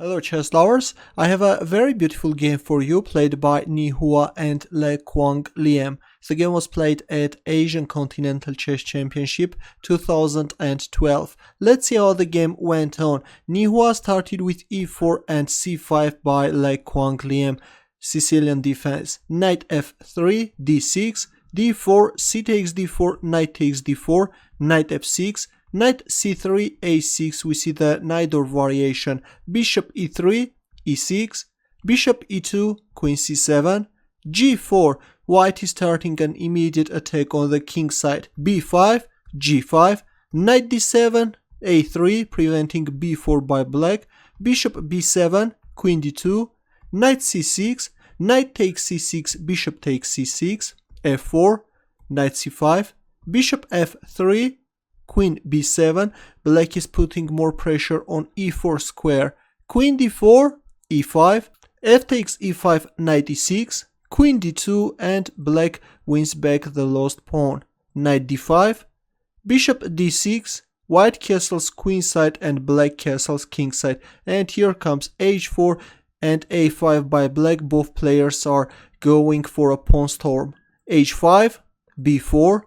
Hello chess lovers, I have a very beautiful game for you played by Nxd4 and Quang Liem. The game was played at Asian Continental Chess Championship 2012. Let's see how the game went on. Nxd4 started with e4 and c5 by Quang Liem, Sicilian defense. Knight f3, d6, d4, c takes d4, knight takes d4, knight f6, Knight c3, a6, we see the Najdorf variation, bishop e3, e6, bishop e2, queen c7, g4, white is starting an immediate attack on the king side, b5, g5, knight d7, a3, preventing b4 by black, bishop b7, queen d2, knight c6, knight takes c6, bishop takes c6, f4, knight c5, bishop f3, Queen b7, black is putting more pressure on e4 square, queen d4, e5, f takes e5, knight e6, queen d2, and black wins back the lost pawn, knight d5, bishop d6, white castles queenside and black castles kingside, and here comes h4 and a5 by black. Both players are going for a pawn storm, h5, b4,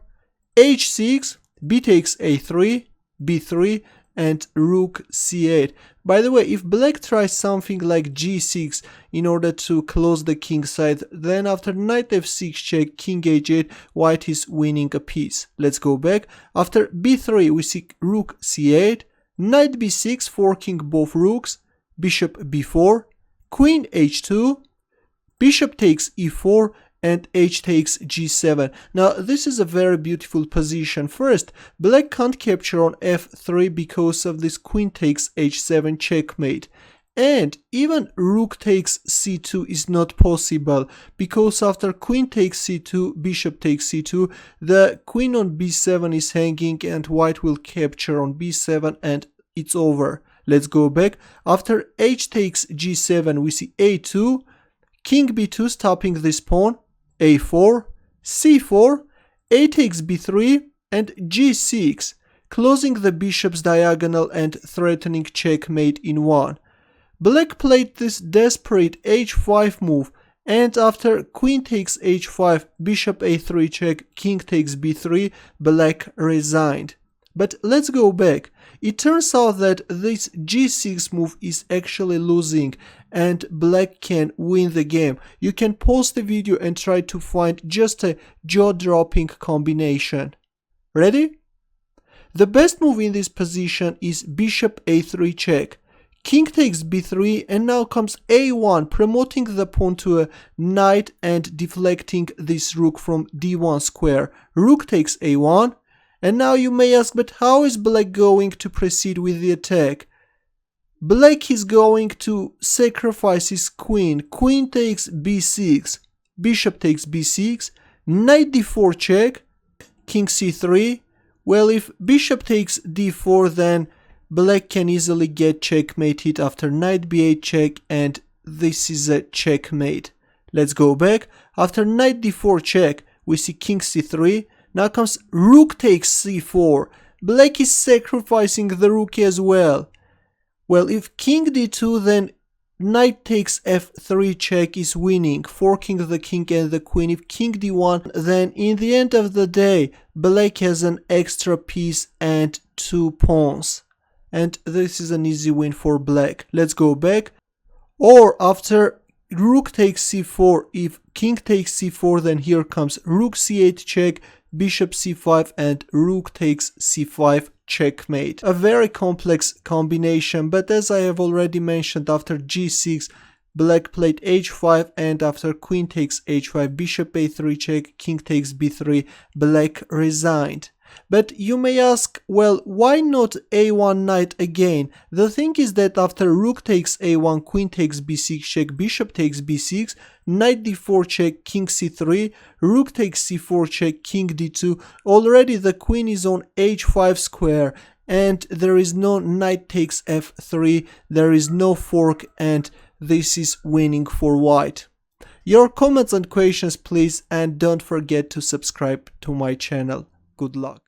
h6, b takes a3, b3, and rook c8. By the way, if black tries something like g6 in order to close the king side, then after knight f6 check, king h8, white is winning a piece. Let's go back. After b3 we see rook c8, knight b6 forking both rooks, bishop b4, queen h2, bishop takes e4, and h takes g7. Now this is a very beautiful position. First, black can't capture on f3 because of this queen takes h7 checkmate. And even rook takes c2 is not possible because after queen takes c2, bishop takes c2, the queen on b7 is hanging and white will capture on b7 and it's over. Let's go back. After h takes g7 we see a2, king b2 stopping this pawn, a4, c4, a takes b3, and g6, closing the bishop's diagonal and threatening checkmate in one. Black played this desperate h5 move, and after queen takes h5, bishop a3 check, king takes b3, black resigned. But let's go back. It turns out that this g6 move is actually losing and black can win the game. You can pause the video and try to find just a jaw-dropping combination. Ready? The best move in this position is bishop a3 check. King takes b3 and now comes a1, promoting the pawn to a knight and deflecting this rook from d1 square. Rook takes a1. And now you may ask, but how is black going to proceed with the attack? Black is going to sacrifice his queen. Queen takes b6, bishop takes b6, knight d4 check, king c3. Well, if bishop takes d4, then black can easily get checkmated after knight b8 check, and this is a checkmate. Let's go back. After knight d4 check, we see king c3. Now comes rook takes c4. Black is sacrificing the rook as well. Well, if king d2, then knight takes f3 check is winning, forking the king and the queen. If king d1, then in the end of the day, black has an extra piece and 2 pawns. And this is an easy win for black. Let's go back. Or after rook takes c4, if king takes c4, then here comes rook c8 check, bishop c5, and rook takes c5 checkmate. A very complex combination, but as I have already mentioned, after g6 black played h5, and after queen takes h5, bishop a3 check, king takes b3, black resigned. But you may ask, well, why not a1 knight again? The thing is that after rook takes a1, queen takes b6 check, bishop takes b6, knight d4 check, king c3, rook takes c4 check, king d2, already the queen is on h5 square and there is no knight takes f3, there is no fork, and this is winning for white. Your comments and questions please, and don't forget to subscribe to my channel. Good luck.